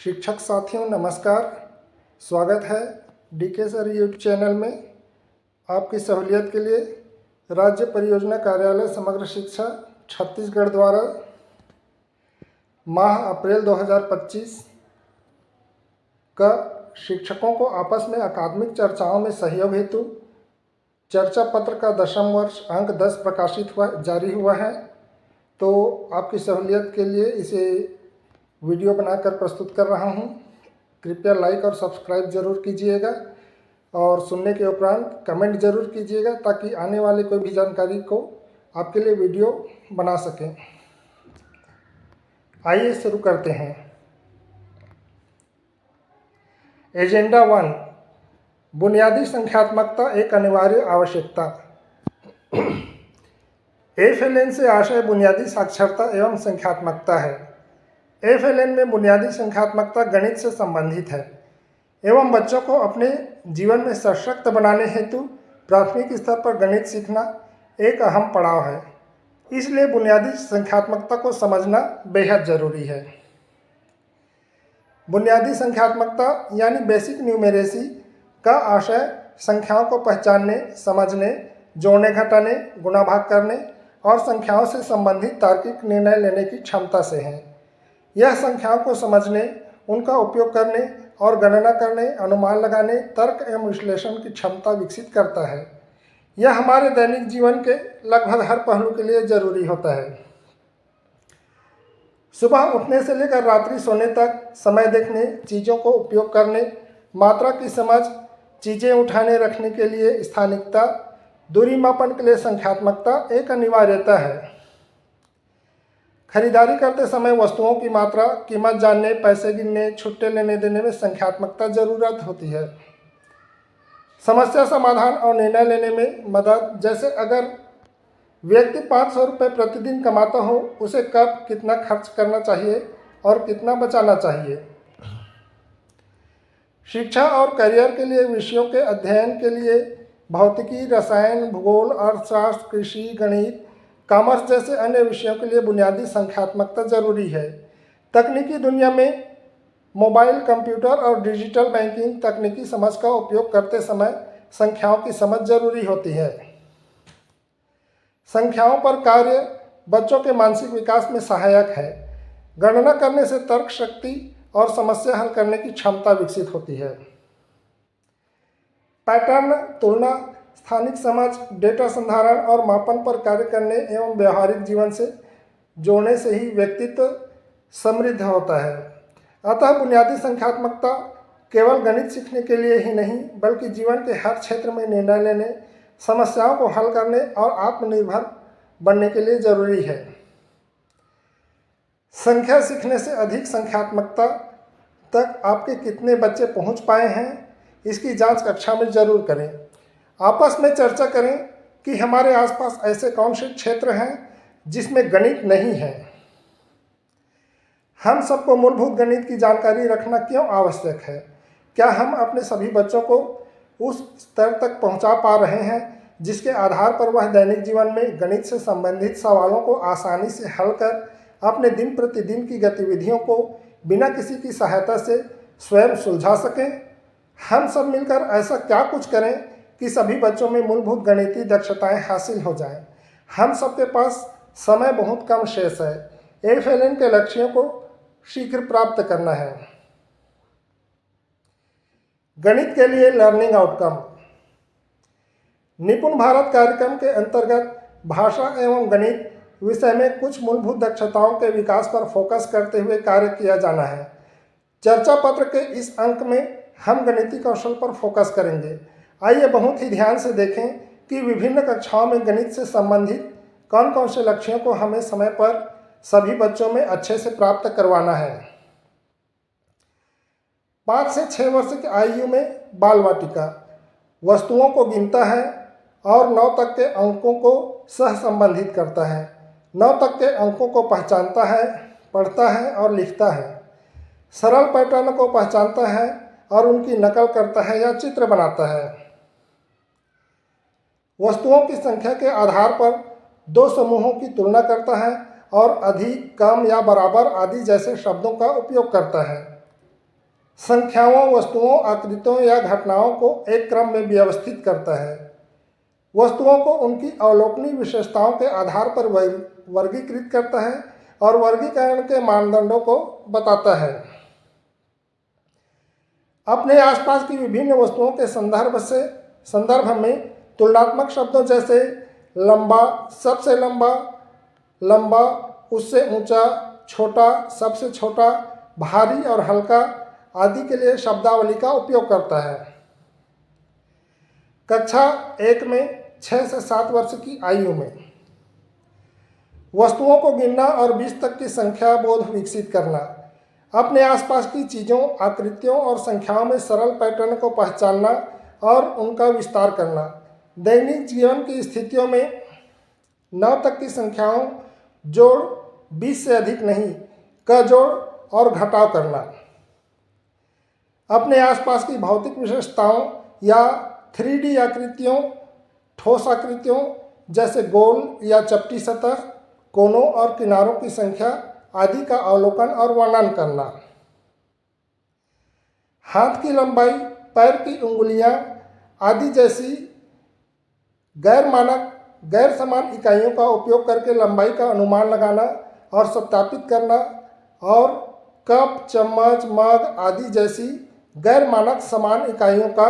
शिक्षक साथियों नमस्कार। स्वागत है डीके सर यूट्यूब चैनल में। आपकी सहूलियत के लिए राज्य परियोजना कार्यालय समग्र शिक्षा छत्तीसगढ़ द्वारा माह अप्रैल 2025 का शिक्षकों को आपस में अकादमिक चर्चाओं में सहयोग हेतु चर्चा पत्र का 10वां वर्ष अंक 10 प्रकाशित जारी हुआ है। तो आपकी सहूलियत के लिए इसे वीडियो बनाकर प्रस्तुत कर रहा हूं। कृपया लाइक और सब्सक्राइब ज़रूर कीजिएगा और सुनने के उपरांत कमेंट ज़रूर कीजिएगा ताकि आने वाले कोई भी जानकारी को आपके लिए वीडियो बना सकें। आइए शुरू करते हैं। एजेंडा 1, बुनियादी संख्यात्मकता एक अनिवार्य आवश्यकता। एफएलएन से आशय बुनियादी साक्षरता एवं संख्यात्मकता है। एफएलएन में बुनियादी संख्यात्मकता गणित से संबंधित है एवं बच्चों को अपने जीवन में सशक्त बनाने हेतु प्राथमिक स्तर पर गणित सीखना एक अहम पड़ाव है। इसलिए बुनियादी संख्यात्मकता को समझना बेहद ज़रूरी है। बुनियादी संख्यात्मकता यानी बेसिक न्यूमेरेसी का आशय संख्याओं को पहचानने, समझने, जोड़ने घटाने, गुणा भाग करने और संख्याओं से संबंधित तार्किक निर्णय लेने की क्षमता से है। यह संख्याओं को समझने, उनका उपयोग करने और गणना करने, अनुमान लगाने, तर्क एवं विश्लेषण की क्षमता विकसित करता है। यह हमारे दैनिक जीवन के लगभग हर पहलू के लिए जरूरी होता है। सुबह उठने से लेकर रात्रि सोने तक समय देखने, चीज़ों को उपयोग करने, मात्रा की समझ, चीज़ें उठाने रखने के लिए स्थानिकता, दूरी मापन के लिए संख्यात्मकता एक अनिवार्यता है। खरीदारी करते समय वस्तुओं की मात्रा, कीमत जानने, पैसे गिनने, छुट्टे लेने देने में संख्यात्मकता ज़रूरत होती है। समस्या समाधान और निर्णय लेने में मदद, जैसे अगर व्यक्ति 500 रुपये प्रतिदिन कमाता हो, उसे कब कितना खर्च करना चाहिए और कितना बचाना चाहिए। शिक्षा और करियर के लिए विषयों के अध्ययन के लिए भौतिकी, रसायन, भूगोल, अर्थशास्त्र, कृषि, गणित, कॉमर्स जैसे अन्य विषयों के लिए बुनियादी संख्यात्मकता जरूरी है। तकनीकी दुनिया में मोबाइल, कंप्यूटर और डिजिटल बैंकिंग तकनीकी समझ का उपयोग करते समय संख्याओं की समझ जरूरी होती है। संख्याओं पर कार्य बच्चों के मानसिक विकास में सहायक है। गणना करने से तर्क शक्ति और समस्या हल करने की क्षमता विकसित होती है। पैटर्न, तुलना, स्थानिक समझ, डेटा संधारण और मापन पर कार्य करने एवं व्यवहारिक जीवन से जोड़ने से ही व्यक्तित्व समृद्ध होता है। अतः बुनियादी संख्यात्मकता केवल गणित सीखने के लिए ही नहीं बल्कि जीवन के हर क्षेत्र में निर्णय लेने, समस्याओं को हल करने और आत्मनिर्भर बनने के लिए जरूरी है। संख्या सीखने से अधिक संख्यात्मकता तक आपके कितने बच्चे पहुंच पाए हैं, इसकी जांच कक्षा में जरूर करें। आपस में चर्चा करें कि हमारे आसपास ऐसे कौन से क्षेत्र हैं जिसमें गणित नहीं है। हम सबको मूलभूत गणित की जानकारी रखना क्यों आवश्यक है? क्या हम अपने सभी बच्चों को उस स्तर तक पहुंचा पा रहे हैं जिसके आधार पर वह दैनिक जीवन में गणित से संबंधित सवालों को आसानी से हल कर अपने दिन प्रतिदिन की गतिविधियों को बिना किसी की सहायता से स्वयं सुलझा सकें? हम सब मिलकर ऐसा क्या कुछ करें कि सभी बच्चों में मूलभूत गणितीय दक्षताएं हासिल हो जाएं। हम सबके पास समय बहुत कम शेष है। एफएलएन के लक्ष्यों को शीघ्र प्राप्त करना है। गणित के लिए लर्निंग आउटकम। निपुण भारत कार्यक्रम के अंतर्गत भाषा एवं गणित विषय में कुछ मूलभूत दक्षताओं के विकास पर फोकस करते हुए कार्य किया जाना है। चर्चा पत्र के इस अंक में हम गणितीय कौशल पर फोकस करेंगे। आइए बहुत ही ध्यान से देखें कि विभिन्न कक्षाओं में गणित से संबंधित कौन कौन से लक्ष्यों को हमें समय पर सभी बच्चों में अच्छे से प्राप्त करवाना है। 5 से 6 वर्ष की आयु में बाल वाटिका वस्तुओं को गिनता है और 9 तक के अंकों को सह संबंधित करता है। 9 तक के अंकों को पहचानता है, पढ़ता है और लिखता है। सरल पैटर्न को पहचानता है और उनकी नकल करता है या चित्र बनाता है। वस्तुओं की संख्या के आधार पर 2 समूहों की तुलना करता है और अधिक, कम या बराबर आदि जैसे शब्दों का उपयोग करता है। संख्याओं, वस्तुओं, आकृतियों या घटनाओं को एक क्रम में व्यवस्थित करता है। वस्तुओं को उनकी अवलोकनीय विशेषताओं के आधार पर वर्गीकृत करता है और वर्गीकरण के मानदंडों को बताता है। अपने आसपास की विभिन्न वस्तुओं के संदर्भ में तुलनात्मक शब्दों जैसे लंबा, सबसे लंबा, लंबा, उससे ऊंचा, छोटा, सबसे छोटा, भारी और हल्का आदि के लिए शब्दावली का उपयोग करता है। कक्षा 1 में 6 से 7 वर्ष की आयु में वस्तुओं को गिनना और 20 तक की संख्या बोध विकसित करना, अपने आसपास की चीज़ों, आकृतियों और संख्याओं में सरल पैटर्न को पहचानना और उनका विस्तार करना, दैनिक जीवन की स्थितियों में 9 तक की संख्याओं जोड़ 20 से अधिक नहीं का जोड़ और घटाव करना, अपने आसपास की भौतिक विशेषताओं या 3D आकृतियों, ठोस आकृतियों जैसे गोल या चपटी सतह, कोनों और किनारों की संख्या आदि का अवलोकन और वर्णन करना, हाथ की लंबाई, पैर की उंगलियां आदि जैसी गैर समान इकाइयों का उपयोग करके लंबाई का अनुमान लगाना और सत्यापित करना, और कप, चम्मच, मग आदि जैसी गैर मानक समान इकाइयों का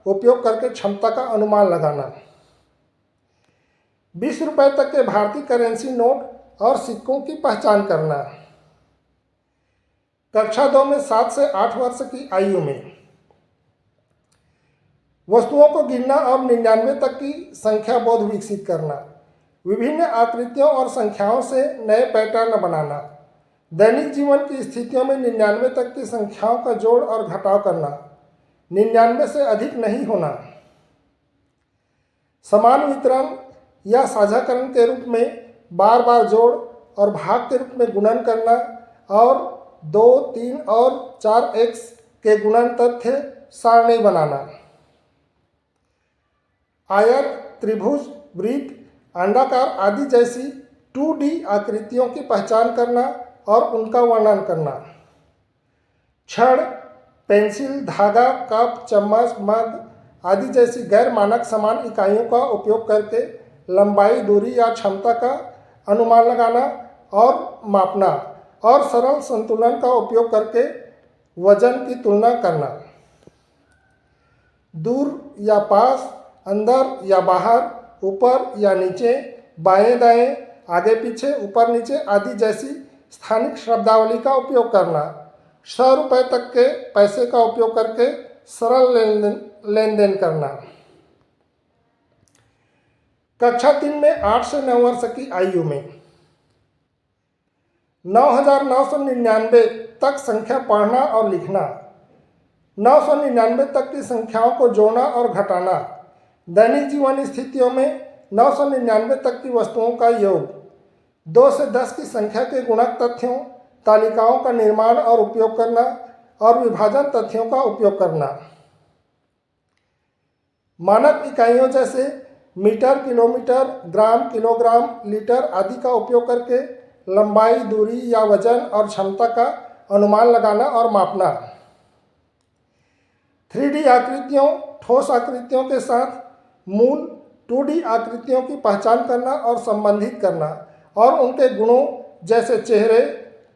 उपयोग करके क्षमता का अनुमान लगाना, 20 रुपये तक के भारतीय करेंसी नोट और सिक्कों की पहचान करना। कक्षा 2 में 7 से 8 वर्ष की आयु में वस्तुओं को गिनना और 99 तक की संख्या बोध विकसित करना, विभिन्न आकृतियों और संख्याओं से नए पैटर्न बनाना, दैनिक जीवन की स्थितियों में 99 तक की संख्याओं का जोड़ और घटाव करना, 99 से अधिक नहीं होना, समान वितरण या साझाकरण के रूप में बार बार जोड़ और भाग के रूप में गुणन करना, और 2, 3 और 4x के गुणन तथ्य सारणी बनाना, आयत, त्रिभुज, वृत्त, अंडाकार आदि जैसी 2D आकृतियों की पहचान करना और उनका वर्णन करना, छड़, पेंसिल, धागा, कप, चम्मच, मग आदि जैसी गैर मानक समान इकाइयों का उपयोग करके लंबाई, दूरी या क्षमता का अनुमान लगाना और मापना, और सरल संतुलन का उपयोग करके वजन की तुलना करना, दूर या पास, अंदर या बाहर, ऊपर या नीचे, बाएं दाएं, आगे पीछे, ऊपर नीचे आदि जैसी स्थानिक शब्दावली का उपयोग करना, 100 रुपये तक के पैसे का उपयोग करके सरल लेन देन करना। कक्षा 3 में 8 से 9 वर्ष की आयु में 9999 तक संख्या पढ़ना और लिखना, 999 तक की संख्याओं को जोड़ना और घटाना, दैनिक जीवन स्थितियों में 999 तक की वस्तुओं का योग, 2 से 10 की संख्या के गुणक तथ्यों, तालिकाओं का निर्माण और उपयोग करना और विभाजन तथ्यों का उपयोग करना, मानक इकाइयों जैसे मीटर, किलोमीटर, ग्राम, किलोग्राम, लीटर आदि का उपयोग करके लंबाई, दूरी या वजन और क्षमता का अनुमान लगाना और मापना, 3D आकृतियों, ठोस आकृतियों के साथ मूल 2D आकृतियों की पहचान करना और संबंधित करना, और उनके गुणों जैसे चेहरे,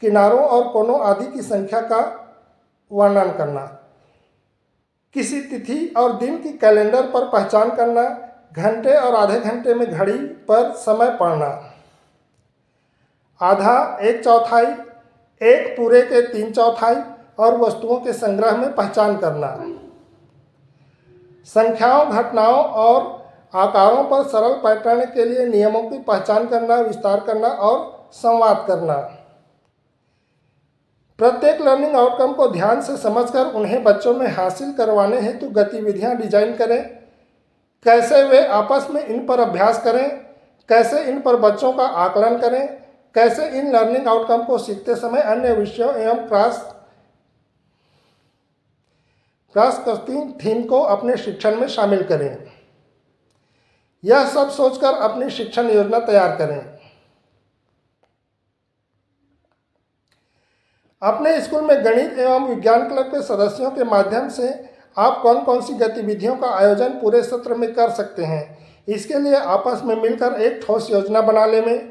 किनारों और कोनों आदि की संख्या का वर्णन करना, किसी तिथि और दिन की कैलेंडर पर पहचान करना, घंटे और आधे घंटे में घड़ी पर समय पढ़ना, आधा, 1/4, एक पूरे के 3/4 और वस्तुओं के संग्रह में पहचान करना, संख्याओं, घटनाओं और आकारों पर सरल पैटर्न के लिए नियमों की पहचान करना, विस्तार करना और संवाद करना। प्रत्येक लर्निंग आउटकम को ध्यान से समझकर उन्हें बच्चों में हासिल करवाने हेतु गतिविधियां डिजाइन करें, कैसे वे आपस में इन पर अभ्यास करें, कैसे इन पर बच्चों का आकलन करें, कैसे इन लर्निंग आउटकम को सीखते समय अन्य विषयों एवं क्रॉस कस्टिंग थीम को अपने शिक्षण में शामिल करें। यह सब सोचकर अपनी शिक्षण योजना तैयार करें। अपने स्कूल में गणित एवं विज्ञान क्लब के सदस्यों के माध्यम से आप कौन कौन सी गतिविधियों का आयोजन पूरे सत्र में कर सकते हैं, इसके लिए आपस में मिलकर एक ठोस योजना बना लें।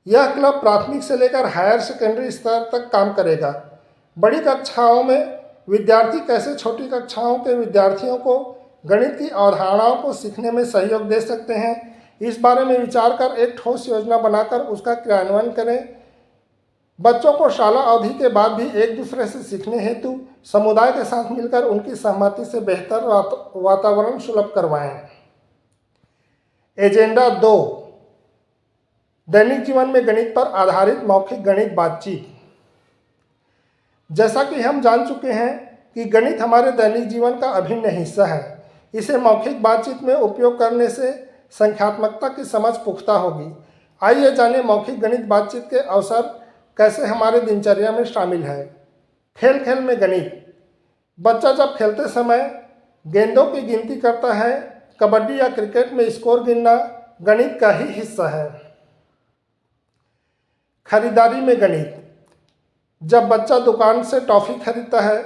यह क्लब प्राथमिक से लेकर हायर सेकेंडरी स्तर तक काम करेगा। बड़ी कक्षाओं में विद्यार्थी कैसे छोटी कक्षाओं के विद्यार्थियों को गणित की अवधारणाओं को सीखने में सहयोग दे सकते हैं, इस बारे में विचार कर एक ठोस योजना बनाकर उसका क्रियान्वयन करें। बच्चों को शाला अवधि के बाद भी एक दूसरे से सीखने हेतु समुदाय के साथ मिलकर उनकी सहमति से बेहतर वातावरण सुलभ करवाएं। एजेंडा 2, दैनिक जीवन में गणित पर आधारित मौखिक गणित बातचीत। जैसा कि हम जान चुके हैं कि गणित हमारे दैनिक जीवन का अभिन्न हिस्सा है। इसे मौखिक बातचीत में उपयोग करने से संख्यात्मकता की समझ पुख्ता होगी। आइए जानें मौखिक गणित बातचीत के अवसर कैसे हमारे दिनचर्या में शामिल है। खेल खेल में गणित। बच्चा जब खेलते समय गेंदों की गिनती करता है, कबड्डी या क्रिकेट में स्कोर गिनना गणित का ही हिस्सा है। खरीदारी में गणित। जब बच्चा दुकान से टॉफ़ी खरीदता है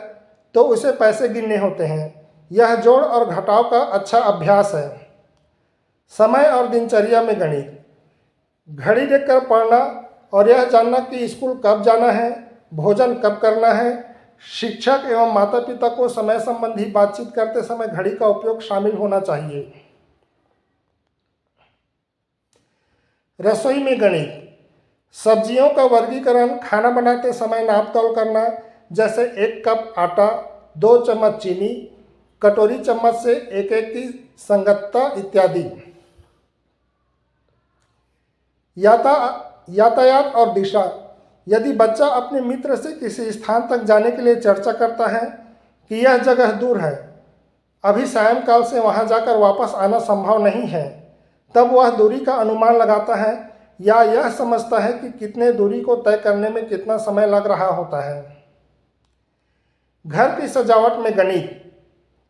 तो उसे पैसे गिनने होते हैं। यह जोड़ और घटाव का अच्छा अभ्यास है। समय और दिनचर्या में गणित। घड़ी देखकर पढ़ना और यह जानना कि स्कूल कब जाना है, भोजन कब करना है। शिक्षक एवं माता पिता को समय संबंधी बातचीत करते समय घड़ी का उपयोग शामिल होना चाहिए। रसोई में गणित। सब्जियों का वर्गीकरण, खाना बनाते समय नाप तौल करना, जैसे 1 कप आटा, 2 चम्मच चीनी, कटोरी चम्मच से एक एक की संगतता इत्यादि। यातायात और दिशा। यदि बच्चा अपने मित्र से किसी स्थान तक जाने के लिए चर्चा करता है कि यह जगह दूर है, अभी सायंकाल से वहां जाकर वापस आना संभव नहीं है, तब वह दूरी का अनुमान लगाता है या यह समझता है कि कितने दूरी को तय करने में कितना समय लग रहा होता है। घर की सजावट में गणित।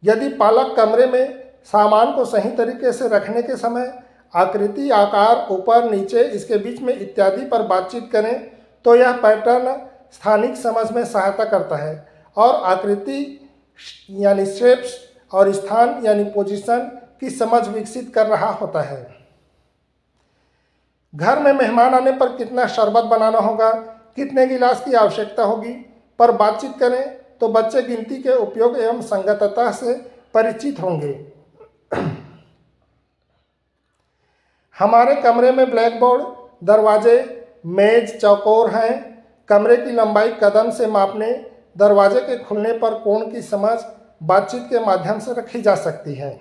यदि पालक कमरे में सामान को सही तरीके से रखने के समय आकृति, आकार, ऊपर नीचे, इसके बीच में इत्यादि पर बातचीत करें तो यह पैटर्न स्थानिक समझ में सहायता करता है और आकृति यानी शेप्स और स्थान यानी पोजीशन की समझ विकसित कर रहा होता है। घर में मेहमान आने पर कितना शरबत बनाना होगा, कितने गिलास की आवश्यकता होगी पर बातचीत करें तो बच्चे गिनती के उपयोग एवं संगतता से परिचित होंगे। हमारे कमरे में ब्लैक बोर्ड, दरवाजे, मेज चौकोर हैं। कमरे की लंबाई कदम से मापने, दरवाजे के खुलने पर कोण की समझ बातचीत के माध्यम से रखी जा सकती है।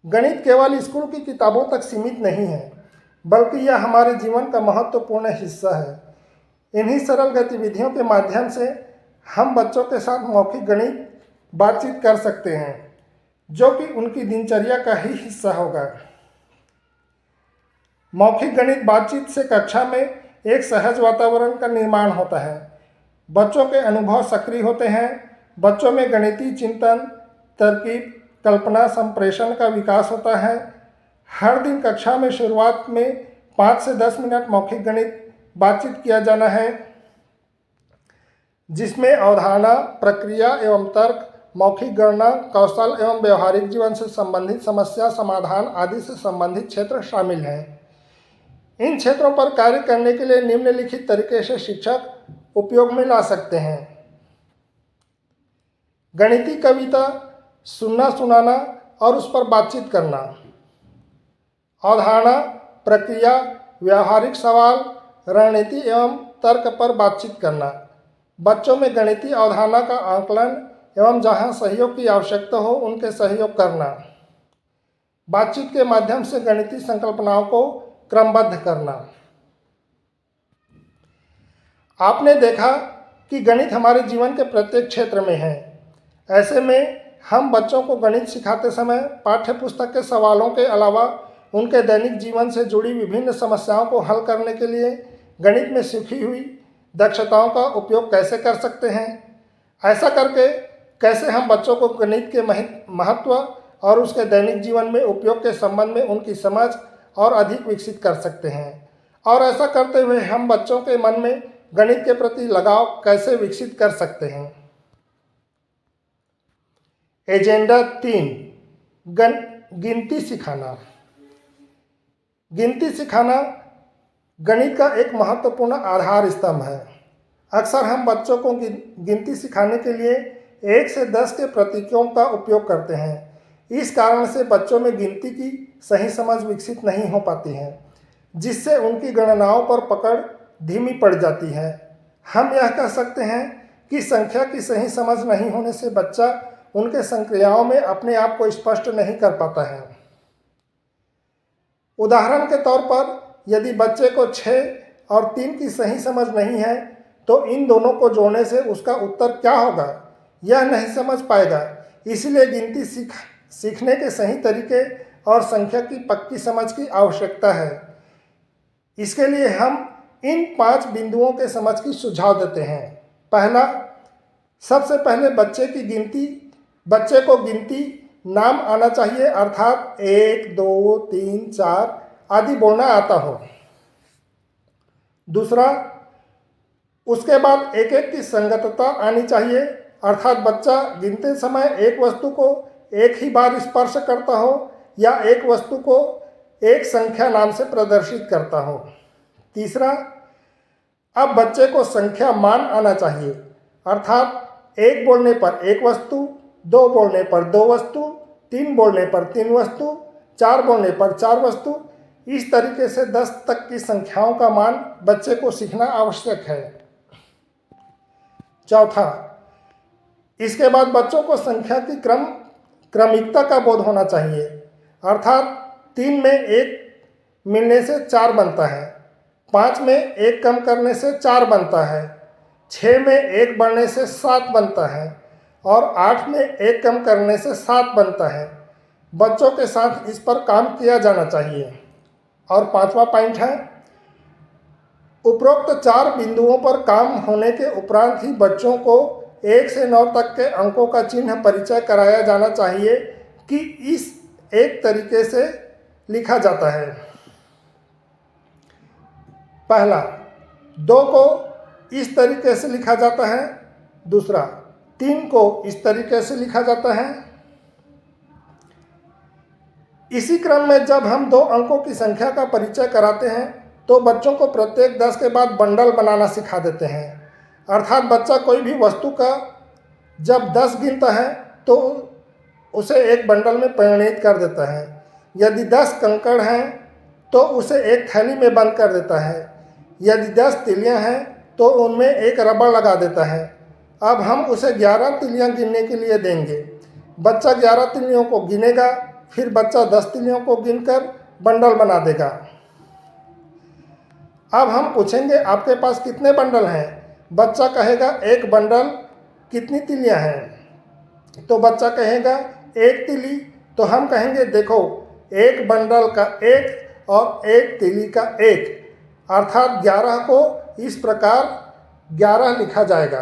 गणित केवल स्कूल की किताबों तक सीमित नहीं है, बल्कि यह हमारे जीवन का महत्वपूर्ण हिस्सा है। इन्हीं सरल गतिविधियों के माध्यम से हम बच्चों के साथ मौखिक गणित बातचीत कर सकते हैं, जो कि उनकी दिनचर्या का ही हिस्सा होगा। मौखिक गणित बातचीत से कक्षा में एक सहज वातावरण का निर्माण होता है। बच्चों के अनुभव सक्रिय होते हैं। बच्चों में गणितीय चिंतन, तरकीब, कल्पना, संप्रेषण का विकास होता है। हर दिन कक्षा में शुरुआत में 5 से 10 मिनट मौखिक गणित बातचीत किया जाना है, जिसमें अवधारणा, प्रक्रिया एवं तर्क, मौखिक गणना, कौशल एवं व्यवहारिक जीवन से संबंधित समस्या समाधान आदि से संबंधित क्षेत्र शामिल हैं। इन क्षेत्रों पर कार्य करने के लिए निम्नलिखित तरीके से शिक्षक उपयोग में ला सकते हैं। गणितीय कविता, सुनना सुनाना और उस पर बातचीत करना। अवधारणा, प्रक्रिया, व्यावहारिक सवाल, रणनीति एवं तर्क पर बातचीत करना। बच्चों में गणितीय अवधारणा का आकलन एवं जहां सहयोग की आवश्यकता हो उनके सहयोग करना। बातचीत के माध्यम से गणितीय संकल्पनाओं को क्रमबद्ध करना। आपने देखा कि गणित हमारे जीवन के प्रत्येक क्षेत्र में है। ऐसे में हम बच्चों को गणित सिखाते समय पाठ्य पुस्तक के सवालों के अलावा उनके दैनिक जीवन से जुड़ी विभिन्न समस्याओं को हल करने के लिए गणित में सीखी हुई दक्षताओं का उपयोग कैसे कर सकते हैं। ऐसा करके कैसे हम बच्चों को गणित के महत्व और उसके दैनिक जीवन में उपयोग के संबंध में उनकी समझ और अधिक विकसित कर सकते हैं। और ऐसा करते हुए हम बच्चों के मन में गणित के प्रति लगाव कैसे विकसित कर सकते हैं। एजेंडा 3, गिनती सिखाना। गिनती सिखाना गणित का एक महत्वपूर्ण आधार स्तंभ है। अक्सर हम बच्चों को गिनती सिखाने के लिए 1 से 10 के प्रतीकों का उपयोग करते हैं। इस कारण से बच्चों में गिनती की सही समझ विकसित नहीं हो पाती है, जिससे उनकी गणनाओं पर पकड़ धीमी पड़ जाती है। हम यह कह सकते हैं कि संख्या की सही समझ नहीं होने से बच्चा उनके संक्रियाओं में अपने आप को स्पष्ट नहीं कर पाता है। उदाहरण के तौर पर यदि बच्चे को 6 और 3 की सही समझ नहीं है तो इन दोनों को जोड़ने से उसका उत्तर क्या होगा यह नहीं समझ पाएगा। इसलिए गिनती सीखने के सही तरीके और संख्या की पक्की समझ की आवश्यकता है। इसके लिए हम इन 5 बिंदुओं के समझ की सुझाव देते हैं। पहला, सबसे पहले बच्चे को गिनती नाम आना चाहिए, अर्थात 1, 2, 3, 4 आदि बोलना आता हो। दूसरा, उसके बाद एक एक की संगतता आनी चाहिए, अर्थात बच्चा गिनते समय एक वस्तु को एक ही बार स्पर्श करता हो या एक वस्तु को एक संख्या नाम से प्रदर्शित करता हो। तीसरा, अब बच्चे को संख्या मान आना चाहिए, अर्थात 1 बोलने पर एक वस्तु, 2 बोलने पर 2 वस्तु, 3 बोलने पर 3 वस्तु, 4 बोलने पर 4 वस्तु। इस तरीके से 10 तक की संख्याओं का मान बच्चे को सीखना आवश्यक है। चौथा, इसके बाद बच्चों को संख्या की क्रमिकता का बोध होना चाहिए, अर्थात 3 में 1 मिलने से 4 बनता है, 5 में 1 कम करने से 4 बनता है, 6 में 1 बढ़ने से 7 बनता है और 8 में 1 कम करने से 7 बनता है। बच्चों के साथ इस पर काम किया जाना चाहिए। और 5वां पॉइंट है, उपरोक्त 4 बिंदुओं पर काम होने के उपरांत ही बच्चों को 1 से 9 तक के अंकों का चिन्ह परिचय कराया जाना चाहिए कि इस एक तरीके से लिखा जाता है। पहला, 2 को इस तरीके से लिखा जाता है, दूसरा 3 को इस तरीके से लिखा जाता है। इसी क्रम में जब हम 2 अंकों की संख्या का परिचय कराते हैं तो बच्चों को प्रत्येक 10 के बाद बंडल बनाना सिखा देते हैं, अर्थात बच्चा कोई भी वस्तु का जब 10 गिनता है तो उसे एक बंडल में परिणित कर देता है। यदि 10 कंकड़ हैं तो उसे एक थैली में बंद कर देता है। यदि 10 तिलियां हैं तो उनमें एक रबड़ लगा देता है। अब हम उसे 11 तिलियां गिनने के लिए देंगे। बच्चा 11 तिलियों को गिनेगा, फिर बच्चा 10 तिलियों को गिनकर बंडल बना देगा। अब हम पूछेंगे आपके पास कितने बंडल हैं? बच्चा कहेगा 1 बंडल। कितनी तिलियां हैं? तो बच्चा कहेगा 1 तिली। तो हम कहेंगे देखो 1 बंडल का 1 और 1 तिली का 1, अर्थात 11 को इस प्रकार 11 लिखा जाएगा।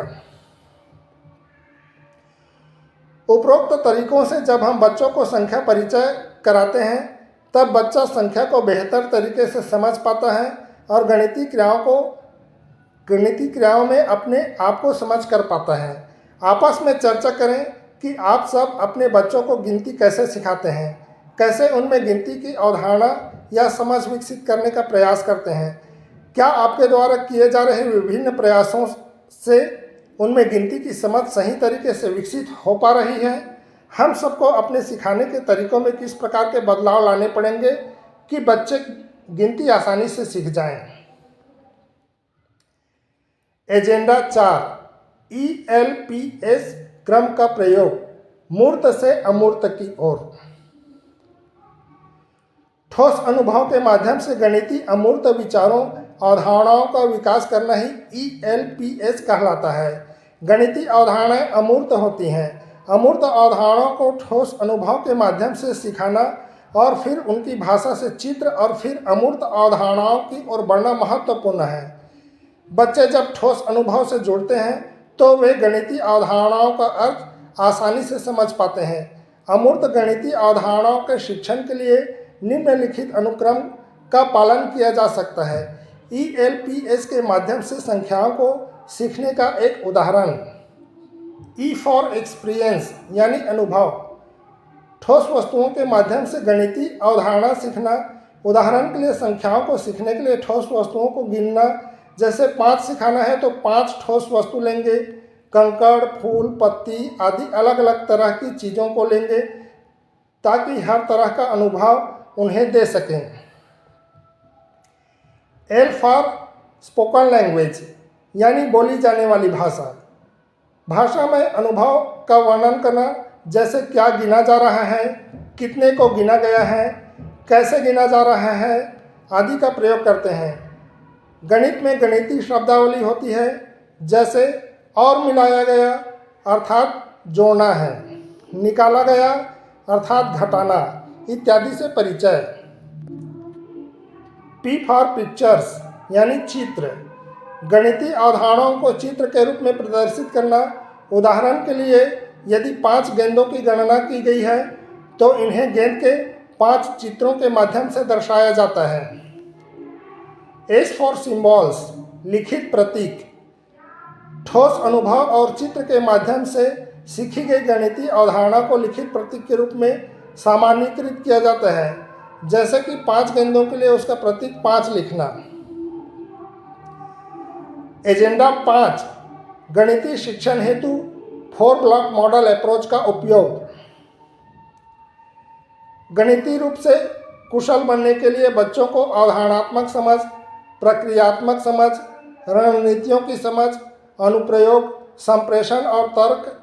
उपरोक्त तरीकों से जब हम बच्चों को संख्या परिचय कराते हैं तब बच्चा संख्या को बेहतर तरीके से समझ पाता है और गणितीय क्रियाओं में अपने आप को समझ कर पाता है। आपस में चर्चा करें कि आप सब अपने बच्चों को गिनती कैसे सिखाते हैं, कैसे उनमें गिनती की अवधारणा या समझ विकसित करने का प्रयास करते हैं। क्या आपके द्वारा किए जा रहे विभिन्न प्रयासों से उनमें गिनती की समझ सही तरीके से विकसित हो पा रही है? हम सबको अपने सिखाने के तरीकों में किस प्रकार के बदलाव लाने पड़ेंगे कि बच्चे गिनती आसानी से सीख जाएं? एजेंडा 4, ELPS क्रम का प्रयोग, मूर्त से अमूर्त की ओर। ठोस अनुभव के माध्यम से गणितीय अमूर्त विचारों अवधारणाओं का विकास करना ही ELPS कहलाता है। गणितीय अवधारणाएं अमूर्त होती हैं। अमूर्त अवधारणाओं को ठोस अनुभव के माध्यम से सिखाना और फिर उनकी भाषा से चित्र और फिर अमूर्त अवधारणाओं की ओर बढ़ना महत्वपूर्ण है। बच्चे जब ठोस अनुभव से जुड़ते हैं तो वे गणितीय अवधारणाओं का अर्थ आसानी से समझ पाते हैं। अमूर्त गणितीय अवधारणाओं के शिक्षण के लिए निम्नलिखित अनुक्रम का पालन किया जा सकता है। ELPS के माध्यम से संख्याओं को सीखने का एक उदाहरण। E फॉर एक्सपीरियंस यानी अनुभव। ठोस वस्तुओं के माध्यम से गणितीय अवधारणा सीखना। उदाहरण के लिए संख्याओं को सीखने के लिए ठोस वस्तुओं को गिनना। जैसे 5 सिखाना है तो 5 ठोस वस्तु लेंगे, कंकड़, फूल, पत्ती आदि अलग अलग तरह की चीज़ों को लेंगे ताकि हर तरह का अनुभव उन्हें दे सकें। L फॉर स्पोकन लैंग्वेज यानी बोली जाने वाली भाषा। भाषा में अनुभव का वर्णन करना, जैसे क्या गिना जा रहा है, कितने को गिना गया है, कैसे गिना जा रहा है आदि का प्रयोग करते हैं। गणित में गणितीय शब्दावली होती है, जैसे और मिलाया गया अर्थात जोड़ना है, निकाला गया अर्थात घटाना इत्यादि से परिचय। P फॉर पिक्चर्स यानी चित्र। गणितीय अवधारणाओं को चित्र के रूप में प्रदर्शित करना। उदाहरण के लिए यदि 5 गेंदों की गणना की गई है तो इन्हें गेंद के 5 चित्रों के माध्यम से दर्शाया जाता है। S फॉर सिंबल्स लिखित प्रतीक। ठोस अनुभव और चित्र के माध्यम से सीखी गई गणितीय अवधारणा को लिखित प्रतीक के रूप में सामान्यीकृत किया जाता है, जैसे कि 5 गेंदों के लिए उसका प्रतीक 5 लिखना। एजेंडा 5 गणितीय शिक्षण हेतु 4 ब्लॉक मॉडल अप्रोच का उपयोग। गणितीय रूप से कुशल बनने के लिए बच्चों को अवधारणात्मक समझ, प्रक्रियात्मक समझ, रणनीतियों की समझ, अनुप्रयोग, संप्रेषण और तर्क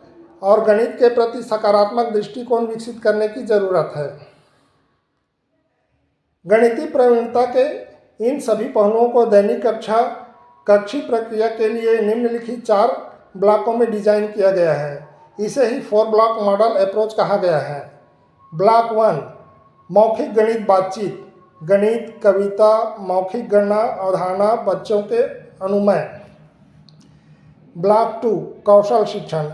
और गणित के प्रति सकारात्मक दृष्टिकोण विकसित करने की जरूरत है। गणितीय प्रवीणता के इन सभी पहलुओं को दैनिक कक्षीय प्रक्रिया के लिए निम्नलिखित 4 ब्लॉकों में डिजाइन किया गया है। इसे ही 4 ब्लॉक मॉडल अप्रोच कहा गया है। ब्लॉक 1 मौखिक गणित बातचीत, गणित, कविता, मौखिक गणना, अवधारणा, बच्चों के अनुमय। ब्लॉक 2 कौशल शिक्षण,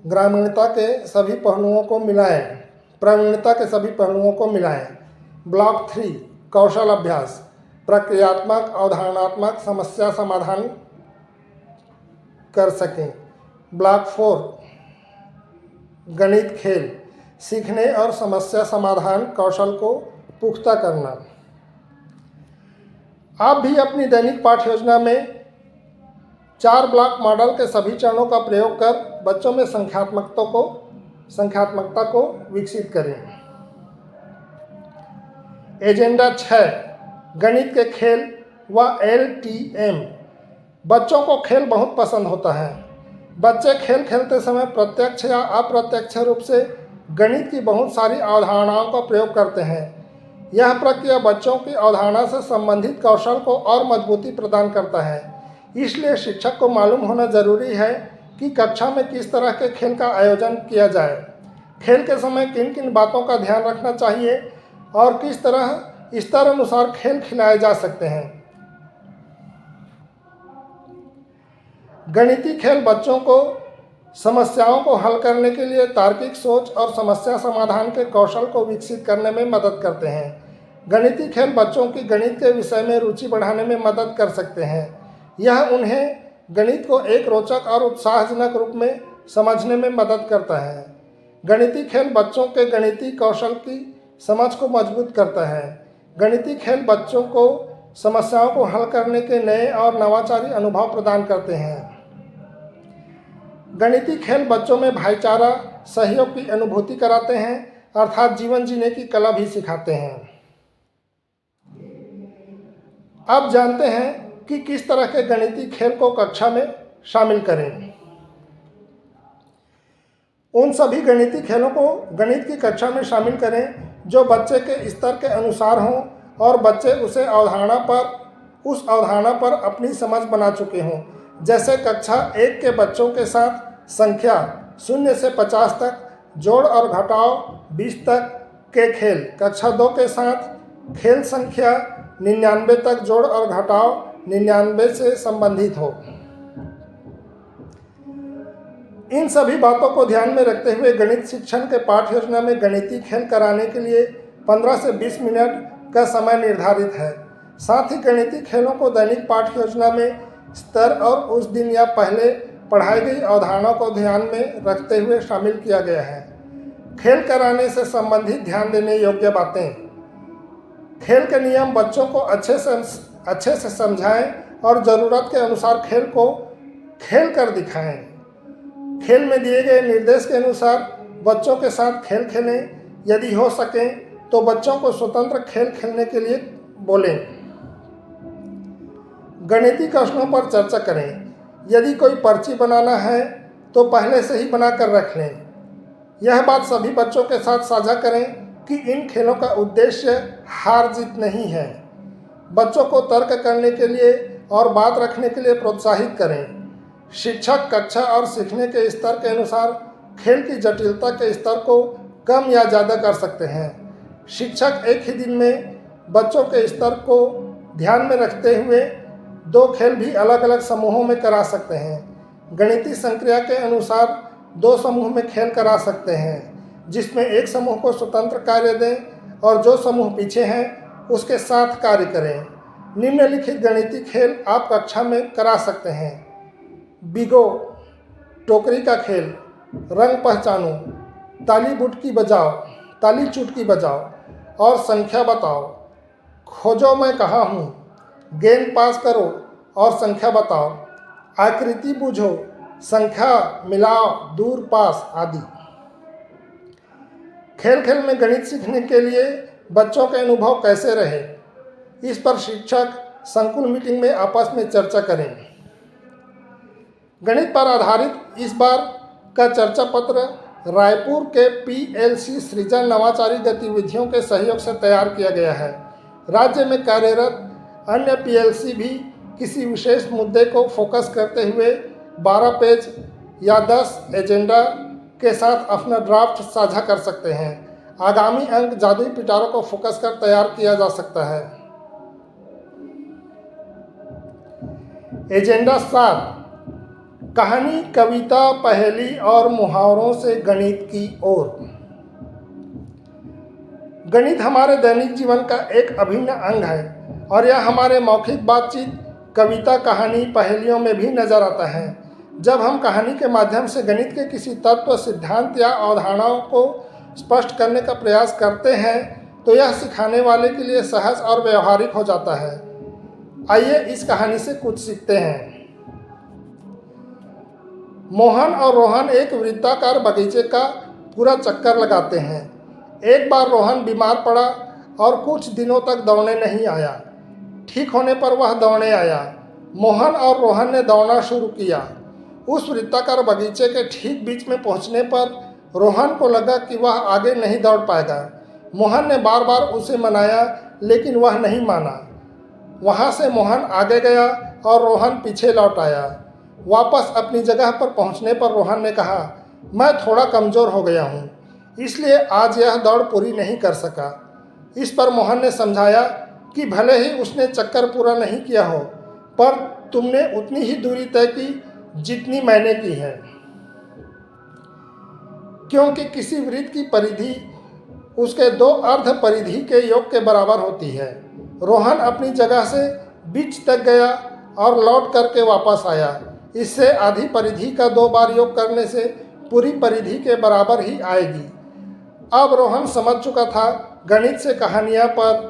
ग्रामीणता के सभी पहलुओं को मिलाएं, प्रवीणता के सभी पहलुओं को मिलाएं। ब्लॉक 3 कौशल अभ्यास, प्रक्रियात्मक, अवधारणात्मक समस्या समाधान कर सकें। ब्लॉक 4 गणित खेल, सीखने और समस्या समाधान कौशल को पुख्ता करना। आप भी अपनी दैनिक पाठ योजना में 4 ब्लॉक मॉडल के सभी चरणों का प्रयोग कर बच्चों में संख्यात्मकता को विकसित करें। एजेंडा 6 गणित के खेल व LTM। बच्चों को खेल बहुत पसंद होता है। बच्चे खेल खेलते समय प्रत्यक्ष या अप्रत्यक्ष रूप से गणित की बहुत सारी अवधारणाओं का प्रयोग करते हैं। यह प्रक्रिया बच्चों की अवधारणा से संबंधित कौशल को और मजबूती प्रदान करता है। इसलिए शिक्षक को मालूम होना जरूरी है कि कक्षा में किस तरह के खेल का आयोजन किया जाए, खेल के समय किन किन बातों का ध्यान रखना चाहिए और किस तरह स्तर अनुसार खेल खिलाए जा सकते हैं। गणितीय खेल बच्चों को समस्याओं को हल करने के लिए तार्किक सोच और समस्या समाधान के कौशल को विकसित करने में मदद करते हैं। गणितीय खेल बच्चों की गणित के विषय में रुचि बढ़ाने में मदद कर सकते हैं। यह उन्हें गणित को एक रोचक और उत्साहजनक रूप में समझने में मदद करता है। गणितीय खेल बच्चों के गणितीय कौशल की समझ को मजबूत करता है। गणितीय खेल बच्चों को समस्याओं को हल करने के नए और नवाचारी अनुभव प्रदान करते हैं। गणितीय खेल बच्चों में भाईचारा, सहयोग की अनुभूति कराते हैं, अर्थात जीवन जीने की कला भी सिखाते हैं। अब जानते हैं कि किस तरह के गणितीय खेल को कक्षा में शामिल करें। उन सभी गणितीय खेलों को गणित की कक्षा में शामिल करें जो बच्चे के स्तर के अनुसार हों और बच्चे उस अवधारणा पर अपनी समझ बना चुके हों। जैसे कक्षा 1 के बच्चों के साथ संख्या 0 से 50 तक, जोड़ और घटाव 20 तक के खेल। कक्षा 2 के साथ खेल संख्या 99 तक, जोड़ और घटाव 99 से संबंधित हो। इन सभी बातों को ध्यान में रखते हुए गणित शिक्षण के पाठ योजना में गणितीय खेल कराने के लिए 15 से 20 मिनट का समय निर्धारित है। साथ ही गणितीय खेलों को दैनिक पाठ योजना में स्तर और उस दिन या पहले पढ़ाई गई अवधारणाओं को ध्यान में रखते हुए शामिल किया गया है। खेल कराने से संबंधित ध्यान देने योग्य बातें। खेल के नियम बच्चों को अच्छे से समझाएं और ज़रूरत के अनुसार खेल को खेल कर दिखाएं। खेल में दिए गए निर्देश के अनुसार बच्चों के साथ खेल खेलें। यदि हो सके तो बच्चों को स्वतंत्र खेल खेलने के लिए बोलें। गणितीय प्रश्नों पर चर्चा करें। यदि कोई पर्ची बनाना है तो पहले से ही बना कर रख लें। यह बात सभी बच्चों के साथ साझा करें कि इन खेलों का उद्देश्य हार जीत नहीं है। बच्चों को तर्क करने के लिए और बात रखने के लिए प्रोत्साहित करें। शिक्षक कक्षा और सीखने के स्तर के अनुसार खेल की जटिलता के स्तर को कम या ज़्यादा कर सकते हैं। शिक्षक एक ही दिन में बच्चों के स्तर को ध्यान में रखते हुए 2 खेल भी अलग अलग समूहों में करा सकते हैं। गणितीय संक्रिया के अनुसार 2 समूह में खेल करा सकते हैं, जिसमें एक समूह को स्वतंत्र कार्य दें और जो समूह पीछे हैं उसके साथ कार्य करें। निम्नलिखित गणितीय खेल आप कक्षा में करा सकते हैं। बिगो, टोकरी का खेल, रंग पहचानो, ताली बुटकी बजाओ, ताली चुटकी बजाओ और संख्या बताओ। खोजो मैं कहाँ हूँ, गेंद पास करो और संख्या बताओ। आकृति बूझो, संख्या मिलाओ, दूर पास आदि। खेल खेल में गणित सीखने के लिए बच्चों के अनुभव कैसे रहे, इस पर शिक्षक संकुल मीटिंग में आपस में चर्चा करें। गणित पर आधारित इस बार का चर्चा पत्र रायपुर के PLC सृजन नवाचारी गतिविधियों के सहयोग से तैयार किया गया है। राज्य में कार्यरत अन्य PLC भी किसी विशेष मुद्दे को फोकस करते हुए 12 पेज या 10 एजेंडा के साथ अपना ड्राफ्ट साझा कर सकते हैं। आगामी अंक जादुई पिटारों को फोकस कर तैयार किया जा सकता है। एजेंडा 7, कहानी, कविता, पहेली और मुहावरों से गणित की ओर। गणित हमारे दैनिक जीवन का एक अभिन्न अंग है और यह हमारे मौखिक बातचीत, कविता, कहानी, पहेलियों में भी नजर आता है। जब हम कहानी के माध्यम से गणित के किसी तत्व, सिद्धांत या अवधारणाओं को स्पष्ट करने का प्रयास करते हैं तो यह सिखाने वाले के लिए सहज और व्यवहारिक हो जाता है। आइए इस कहानी से कुछ सीखते हैं। मोहन और रोहन एक वृत्ताकार बगीचे का पूरा चक्कर लगाते हैं। एक बार रोहन बीमार पड़ा और कुछ दिनों तक दौड़ने नहीं आया। ठीक होने पर वह दौड़ने आया। मोहन और रोहन ने दौड़ना शुरू किया। उस वृत्ताकार बगीचे के ठीक बीच में पहुंचने पर रोहन को लगा कि वह आगे नहीं दौड़ पाएगा। मोहन ने बार बार उसे मनाया लेकिन वह नहीं माना। वहां से मोहन आगे गया और रोहन पीछे लौट आया। वापस अपनी जगह पर पहुंचने पर रोहन ने कहा, मैं थोड़ा कमज़ोर हो गया हूं, इसलिए आज यह दौड़ पूरी नहीं कर सका। इस पर मोहन ने समझाया कि भले ही उसने चक्कर पूरा नहीं किया हो, पर तुमने उतनी ही दूरी तय की जितनी मैंने की है, क्योंकि किसी वृत्त की परिधि उसके 2 अर्ध परिधि के योग के बराबर होती है। रोहन अपनी जगह से बीच तक गया और लौट करके वापस आया। इससे आधी परिधि का 2 बार योग करने से पूरी परिधि के बराबर ही आएगी। अब रोहन समझ चुका था। गणित से कहानियाँ पर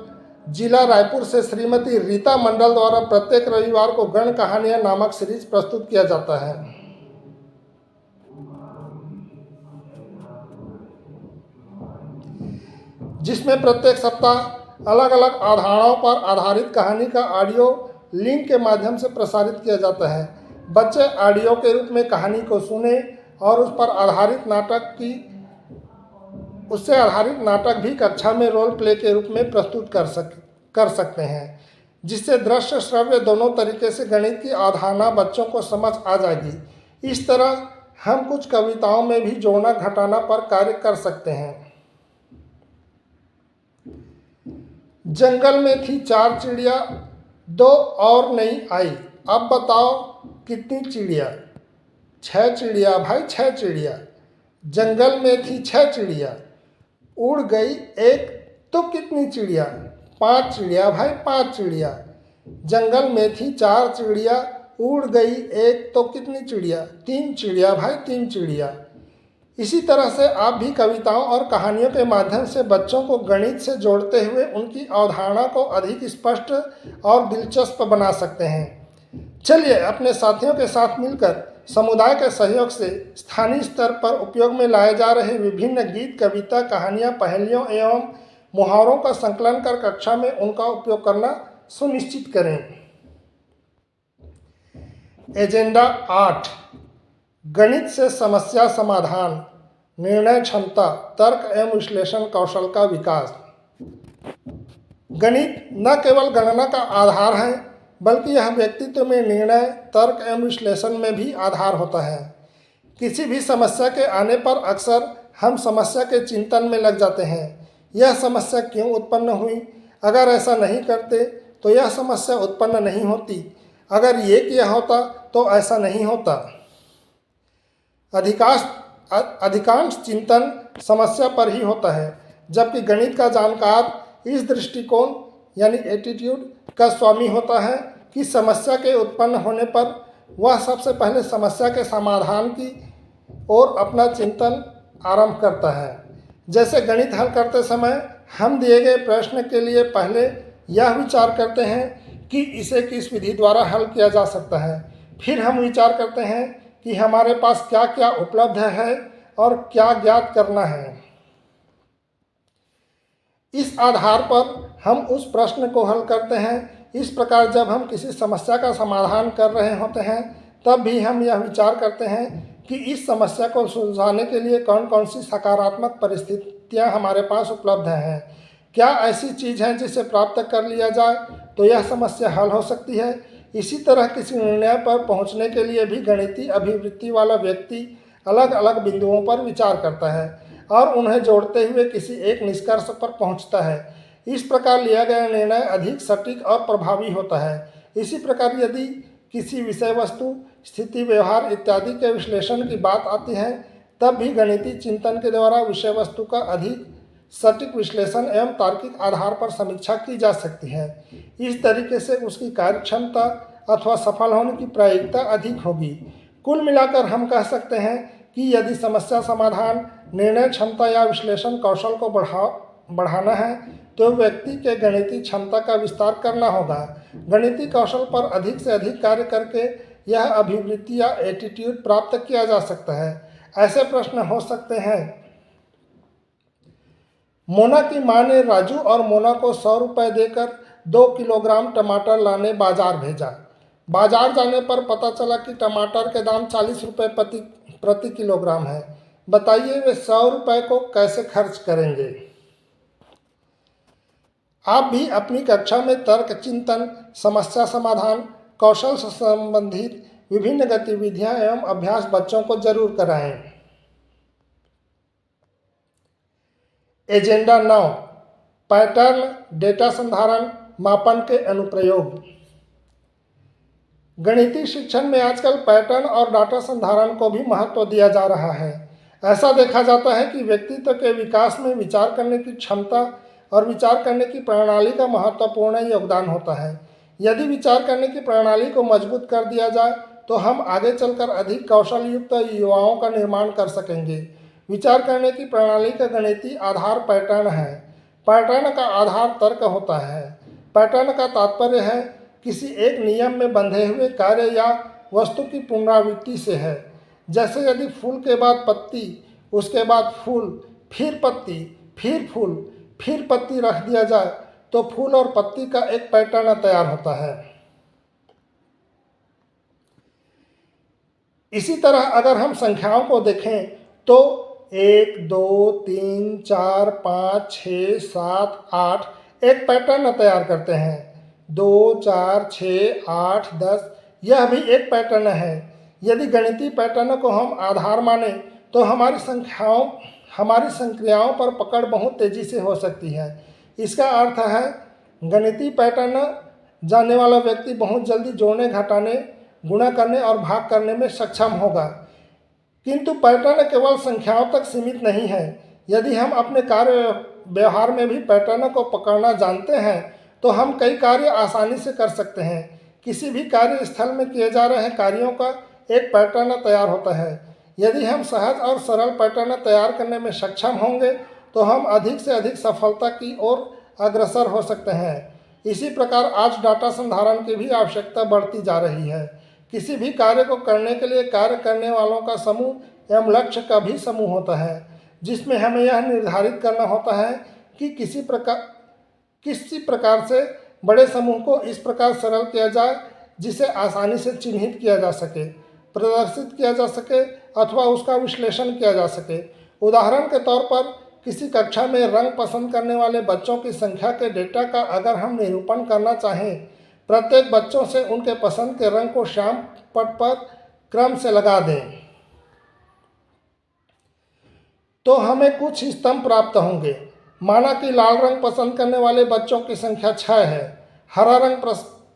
जिला रायपुर से श्रीमती रीता मंडल द्वारा प्रत्येक रविवार को गण कहानियाँ नामक सीरीज प्रस्तुत किया जाता है, जिसमें प्रत्येक सप्ताह अलग अलग अवधारणाओं पर आधारित कहानी का ऑडियो लिंक के माध्यम से प्रसारित किया जाता है। बच्चे ऑडियो के रूप में कहानी को सुने और उससे आधारित नाटक भी कक्षा में रोल प्ले के रूप में प्रस्तुत कर सकते हैं, जिससे दृश्य श्रव्य दोनों तरीके से गणित की अवधारणा बच्चों को समझ आ जाएगी। इस तरह हम कुछ कविताओं में भी जोड़ना घटाना पर कार्य कर सकते हैं। जंगल में थी 4 चिड़िया, 2 और नहीं आई। अब बताओ कितनी चिड़िया? 6 चिड़िया भाई, 6 चिड़िया। जंगल में थी 6 चिड़िया, उड़ गई एक तो कितनी चिड़िया? 5 चिड़िया भाई 5 चिड़िया। जंगल में थी 4 चिड़िया, उड़ गई एक तो कितनी चिड़िया? 3 चिड़िया भाई 3 चिड़िया। इसी तरह से आप भी कविताओं और कहानियों के माध्यम से बच्चों को गणित से जोड़ते हुए उनकी अवधारणा को अधिक स्पष्ट और दिलचस्प बना सकते हैं। चलिए अपने साथियों के साथ मिलकर समुदाय के सहयोग से स्थानीय स्तर पर उपयोग में लाए जा रहे विभिन्न गीत, कविता, कहानियाँ, पहेलियों एवं मुहावरों का संकलन कर कक्षा में उनका उपयोग करना सुनिश्चित करें। एजेंडा 8 गणित से समस्या समाधान, निर्णय क्षमता, तर्क एवं विश्लेषण कौशल का विकास। गणित न केवल गणना का आधार है बल्कि यह व्यक्तित्व में निर्णय, तर्क एवं विश्लेषण में भी आधार होता है। किसी भी समस्या के आने पर अक्सर हम समस्या के चिंतन में लग जाते हैं। यह समस्या क्यों उत्पन्न हुई? अगर ऐसा नहीं करते तो यह समस्या उत्पन्न नहीं होती। अगर ये किया होता तो ऐसा नहीं होता। अधिकांश चिंतन समस्या पर ही होता है, जबकि गणित का जानकार इस दृष्टिकोण यानी एटीट्यूड का स्वामी होता है कि समस्या के उत्पन्न होने पर वह सबसे पहले समस्या के समाधान की ओर अपना चिंतन आरंभ करता है। जैसे गणित हल करते समय हम दिए गए प्रश्न के लिए पहले यह विचार करते हैं कि इसे किस विधि द्वारा हल किया जा सकता है। फिर हम विचार करते हैं कि हमारे पास क्या क्या उपलब्ध है और क्या ज्ञात करना है। इस आधार पर हम उस प्रश्न को हल करते हैं। इस प्रकार जब हम किसी समस्या का समाधान कर रहे होते हैं तब भी हम यह विचार करते हैं कि इस समस्या को सुलझाने के लिए कौन कौन सी सकारात्मक परिस्थितियां हमारे पास उपलब्ध हैं। क्या ऐसी चीज़ है जिसे प्राप्त कर लिया जाए तो यह समस्या हल हो सकती है। इसी तरह किसी निर्णय पर पहुंचने के लिए भी गणितीय अभिवृत्ति वाला व्यक्ति अलग अलग बिंदुओं पर विचार करता है और उन्हें जोड़ते हुए किसी एक निष्कर्ष पर पहुंचता है। इस प्रकार लिया गया निर्णय अधिक सटीक और प्रभावी होता है। इसी प्रकार यदि किसी विषय वस्तु, स्थिति, व्यवहार इत्यादि के विश्लेषण की बात आती है तब भी गणितीय चिंतन के द्वारा विषय वस्तु का अधिक सटीक विश्लेषण एवं तार्किक आधार पर समीक्षा की जा सकती है। इस तरीके से उसकी कार्यक्षमता अथवा सफल होने की प्रायिकता अधिक होगी। कुल मिलाकर हम कह सकते हैं कि यदि समस्या समाधान, निर्णय क्षमता या विश्लेषण कौशल को बढ़ाना है तो व्यक्ति के गणितीय क्षमता का विस्तार करना होगा। गणितीय कौशल पर अधिक से अधिक कार्य करके यह अभिवृत्ति या एटीट्यूड प्राप्त किया जा सकता है। ऐसे प्रश्न हो सकते हैं। मोना की मां ने राजू और मोना को 100 रुपये देकर 2 किलोग्राम टमाटर लाने बाजार भेजा। बाजार जाने पर पता चला कि टमाटर के दाम 40 रुपये प्रति किलोग्राम है। बताइए वे 100 रुपये को कैसे खर्च करेंगे। आप भी अपनी कक्षा में तर्क चिंतन, समस्या समाधान, कौशल से संबंधित विभिन्न गतिविधियां एवं अभ्यास बच्चों को जरूर कराएं। एजेंडा 9 पैटर्न, डेटा संधारण, मापन के अनुप्रयोग। गणितीय शिक्षण में आजकल पैटर्न और डाटा संधारण को भी महत्व दिया जा रहा है। ऐसा देखा जाता है कि व्यक्तित्व के विकास में विचार करने की क्षमता और विचार करने की प्रणाली का महत्वपूर्ण योगदान होता है। यदि विचार करने की प्रणाली को मजबूत कर दिया जाए तो हम आगे चलकर अधिक कौशल युक्त युवाओं का निर्माण कर सकेंगे। विचार करने की प्रणाली का गणितीय आधार पैटर्न है। पैटर्न का आधार तर्क होता है। पैटर्न का तात्पर्य है किसी एक नियम में बंधे हुए कार्य या वस्तु की पुनरावृत्ति से है। जैसे यदि फूल के बाद पत्ती, उसके बाद फूल, फिर पत्ती, फिर फूल, फिर पत्ती रख दिया जाए तो फूल और पत्ती का एक पैटर्न तैयार होता है। इसी तरह अगर हम संख्याओं को देखें तो 1, 2, 3, 4, 5, 6, 7, 8 एक पैटर्न तैयार करते हैं। 2, 4, 6, 8, 10 यह भी एक पैटर्न है। यदि गणितीय पैटर्न को हम आधार माने तो हमारी संक्रियाओं पर पकड़ बहुत तेजी से हो सकती है। इसका अर्थ है गणितीय पैटर्न जानने वाला व्यक्ति बहुत जल्दी जोड़ने, घटाने, गुणा करने और भाग करने में सक्षम होगा। किंतु पैटर्न केवल संख्याओं तक सीमित नहीं है। यदि हम अपने कार्य व्यवहार में भी पैटर्नों को पकड़ना जानते हैं तो हम कई कार्य आसानी से कर सकते हैं। किसी भी कार्य स्थल में किए जा रहे कार्यों का एक पैटर्न तैयार होता है। यदि हम सहज और सरल पैटर्न तैयार करने में सक्षम होंगे तो हम अधिक से अधिक सफलता की ओर अग्रसर हो सकते हैं। इसी प्रकार आज डाटा संधारण की भी आवश्यकता बढ़ती जा रही है। किसी भी कार्य को करने के लिए कार्य करने वालों का समूह एवं लक्ष्य का भी समूह होता है, जिसमें हमें यह निर्धारित करना होता है कि किसी प्रकार से बड़े समूह को इस प्रकार सरल किया जाए जिसे आसानी से चिन्हित किया जा सके, प्रदर्शित किया जा सके अथवा उसका विश्लेषण किया जा सके। उदाहरण के तौर पर किसी कक्षा में रंग पसंद करने वाले बच्चों की संख्या के डेटा का अगर हम निरूपण करना चाहें, प्रत्येक बच्चों से उनके पसंद के रंग को श्याम पट पर क्रम से लगा दें तो हमें कुछ स्तंभ प्राप्त होंगे। माना कि लाल रंग पसंद करने वाले बच्चों की संख्या 6 है, हरा रंग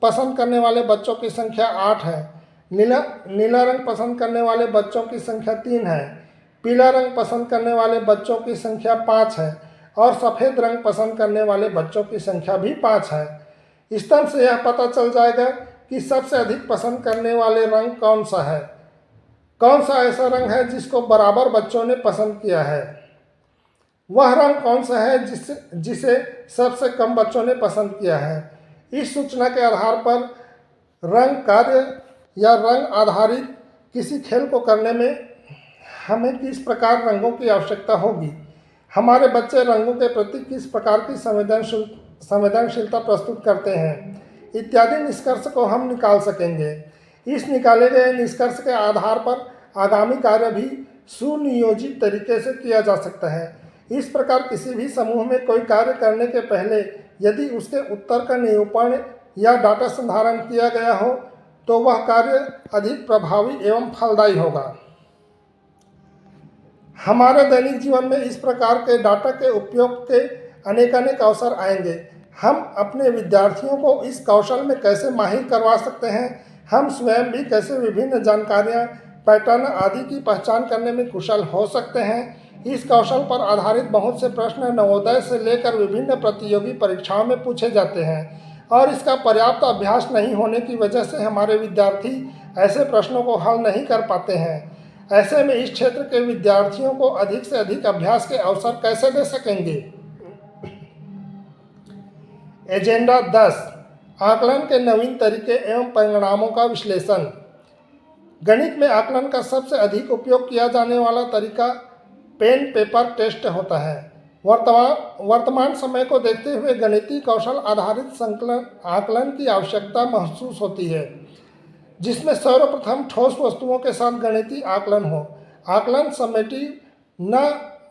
पसंद करने वाले बच्चों की संख्या 8 है, नीला रंग पसंद करने वाले बच्चों की संख्या 3 है, पीला रंग पसंद करने वाले बच्चों की संख्या 5 है और सफ़ेद रंग पसंद करने वाले बच्चों की संख्या भी 5 है। स्तंभ से यह पता चल जाएगा कि सबसे अधिक पसंद करने वाले रंग कौन सा है, कौन सा ऐसा रंग है जिसको बराबर बच्चों ने पसंद किया है, वह रंग कौन सा है जिसे सबसे कम बच्चों ने पसंद किया है। इस सूचना के आधार पर रंग कार्य या रंग आधारित किसी खेल को करने में हमें किस प्रकार रंगों की आवश्यकता होगी, हमारे बच्चे रंगों के प्रति किस प्रकार की संवेदनशीलता प्रस्तुत करते हैं, इत्यादि निष्कर्ष को हम निकाल सकेंगे। इस निकाले गए निष्कर्ष के आधार पर आगामी कार्य भी सुनियोजित तरीके से किया जा सकता है। इस प्रकार किसी भी समूह में कोई कार्य करने के पहले यदि उसके उत्तर का निरूपण या डाटा संधारण किया गया हो तो वह कार्य अधिक प्रभावी एवं फलदायी होगा। हमारे दैनिक जीवन में इस प्रकार के डाटा के उपयोग के अनेक अवसर आएंगे। हम अपने विद्यार्थियों को इस कौशल में कैसे माहिर करवा सकते हैं, हम स्वयं भी कैसे विभिन्न जानकारियां, पैटर्न आदि की पहचान करने में कुशल हो सकते हैं। इस कौशल पर आधारित बहुत से प्रश्न नवोदय से लेकर विभिन्न प्रतियोगी परीक्षाओं में पूछे जाते हैं और इसका पर्याप्त अभ्यास नहीं होने की वजह से हमारे विद्यार्थी ऐसे प्रश्नों को हल नहीं कर पाते हैं। ऐसे में इस क्षेत्र के विद्यार्थियों को अधिक से अधिक अभ्यास के अवसर कैसे दे सकेंगे। एजेंडा 10 आकलन के नवीन तरीके एवं परिणामों का विश्लेषण। गणित में आकलन का सबसे अधिक उपयोग किया जाने वाला तरीका पेन पेपर टेस्ट होता है। वर्तमान समय को देखते हुए गणितीय कौशल आधारित आकलन की आवश्यकता महसूस होती है, जिसमें सर्वप्रथम ठोस वस्तुओं के साथ गणितीय आकलन हो। आकलन समेटिव न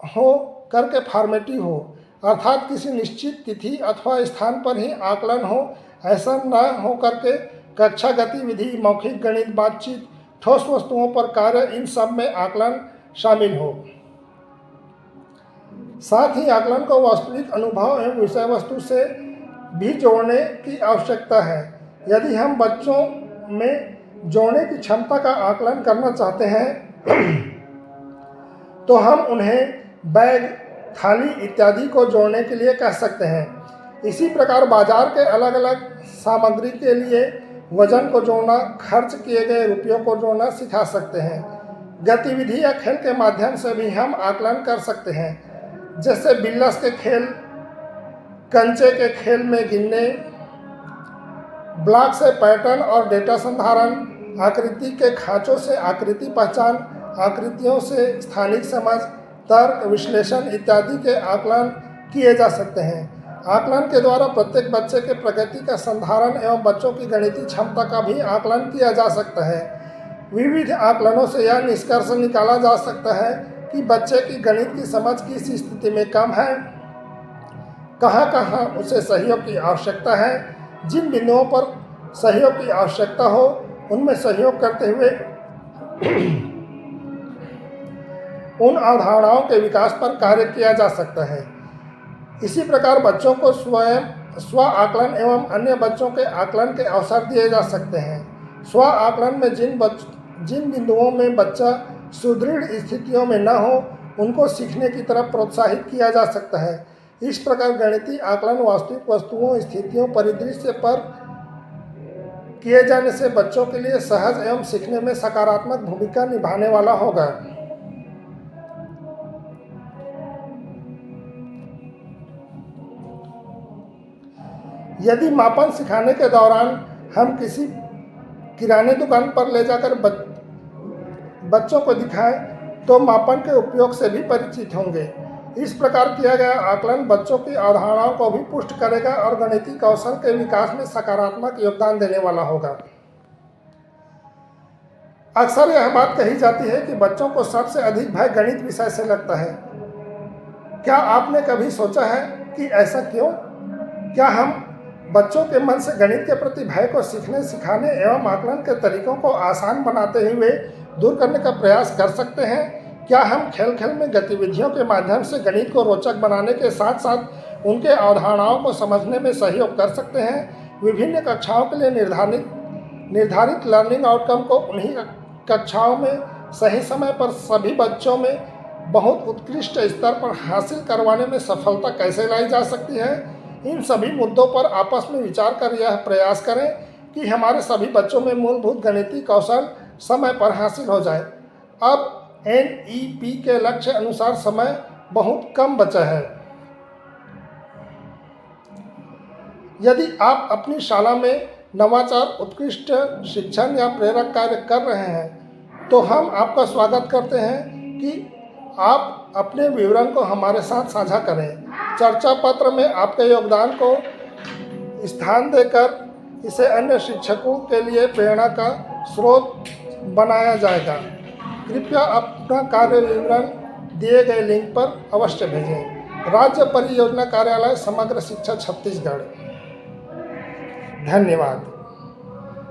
हो करके फॉर्मेटिव हो, अर्थात किसी निश्चित तिथि अथवा स्थान पर ही आकलन हो, ऐसा न हो करके कक्षा गतिविधि, मौखिक गणित, बातचीत, ठोस वस्तुओं पर कार्य, इन सब में आकलन शामिल हो। साथ ही आकलन को वास्तविक अनुभव एवं विषय वस्तु से भी जोड़ने की आवश्यकता है। यदि हम बच्चों में जोड़ने की क्षमता का आकलन करना चाहते हैं तो हम उन्हें बैग, थाली इत्यादि को जोड़ने के लिए कह सकते हैं। इसी प्रकार बाजार के अलग अलग सामग्री के लिए वजन को जोड़ना, खर्च किए गए रुपयों को जोड़ना सिखा सकते हैं। गतिविधि या खेल के माध्यम से भी हम आकलन कर सकते हैं, जैसे बिल्लस के खेल, कंचे के खेल में गिनने, ब्लॉक से पैटर्न और डेटा संधारण, आकृति के खांचों से आकृति पहचान, आकृतियों से स्थानिक समझ, तर्क, विश्लेषण इत्यादि के आकलन किए जा सकते हैं। आकलन के द्वारा प्रत्येक बच्चे के प्रगति का संधारण एवं बच्चों की गणितीय क्षमता का भी आकलन किया जा सकता है। विविध आकलनों से यह निष्कर्ष निकाला जा सकता है कि बच्चे की गणित की समझ किस स्थिति में कम है, कहाँ कहाँ उसे सहयोग की आवश्यकता है, जिन बिंदुओं पर सहयोग की आवश्यकता हो उनमें सहयोग करते हुए उन अवधारणाओं के विकास पर कार्य किया जा सकता है। इसी प्रकार बच्चों को स्व आकलन एवं अन्य बच्चों के आकलन के अवसर दिए जा सकते हैं। स्व आकलन में जिन बिंदुओं में बच्चा सुदृढ़ स्थितियों में न हो, उनको सीखने की तरफ प्रोत्साहित किया जा सकता है। इस प्रकार गणितीय आकलन वास्तविक वस्तुओं, स्थितियों, परिदृश्य पर किए जाने से बच्चों के लिए सहज एवं सीखने में सकारात्मक भूमिका निभाने वाला होगा। यदि मापन सिखाने के दौरान हम किसी किराने दुकान पर ले जाकर बच्चों को दिखाएं तो मापन के उपयोग से भी परिचित होंगे। इस प्रकार किया गया आकलन बच्चों की अवधारणाओं को भी पुष्ट करेगा और गणितीय कौशल के विकास में सकारात्मक योगदान देने वाला होगा। अक्सर यह बात कही जाती है कि बच्चों को सबसे अधिक भय गणित विषय से लगता है। क्या आपने कभी सोचा है कि ऐसा क्यों? क्या हम बच्चों के मन से गणित के प्रति भय को सीखने, सिखाने एवं आकलन के तरीकों को आसान बनाते हुए दूर करने का प्रयास कर सकते हैं? क्या हम खेल खेल में गतिविधियों के माध्यम से गणित को रोचक बनाने के साथ साथ उनके अवधारणाओं को समझने में सहयोग कर सकते हैं? विभिन्न कक्षाओं के लिए निर्धारित लर्निंग आउटकम को उन्हीं कक्षाओं में सही समय पर सभी बच्चों में बहुत उत्कृष्ट स्तर पर हासिल करवाने में सफलता कैसे लाई जा सकती है? इन सभी मुद्दों पर आपस में विचार कर यह प्रयास करें कि हमारे सभी बच्चों में मूलभूत गणितीय कौशल समय पर हासिल हो जाए। अब NEP के लक्ष्य अनुसार समय बहुत कम बचा है। यदि आप अपनी शाला में नवाचार, उत्कृष्ट शिक्षण या प्रेरक कार्य कर रहे हैं तो हम आपका स्वागत करते हैं कि आप अपने विवरण को हमारे साथ साझा करें। चर्चा पत्र में आपके योगदान को स्थान देकर इसे अन्य शिक्षकों के लिए प्रेरणा का स्रोत बनाया जाएगा। कृपया अपना कार्य विवरण दिए गए लिंक पर अवश्य भेजें। राज्य परियोजना कार्यालय, समग्र शिक्षा, छत्तीसगढ़। धन्यवाद।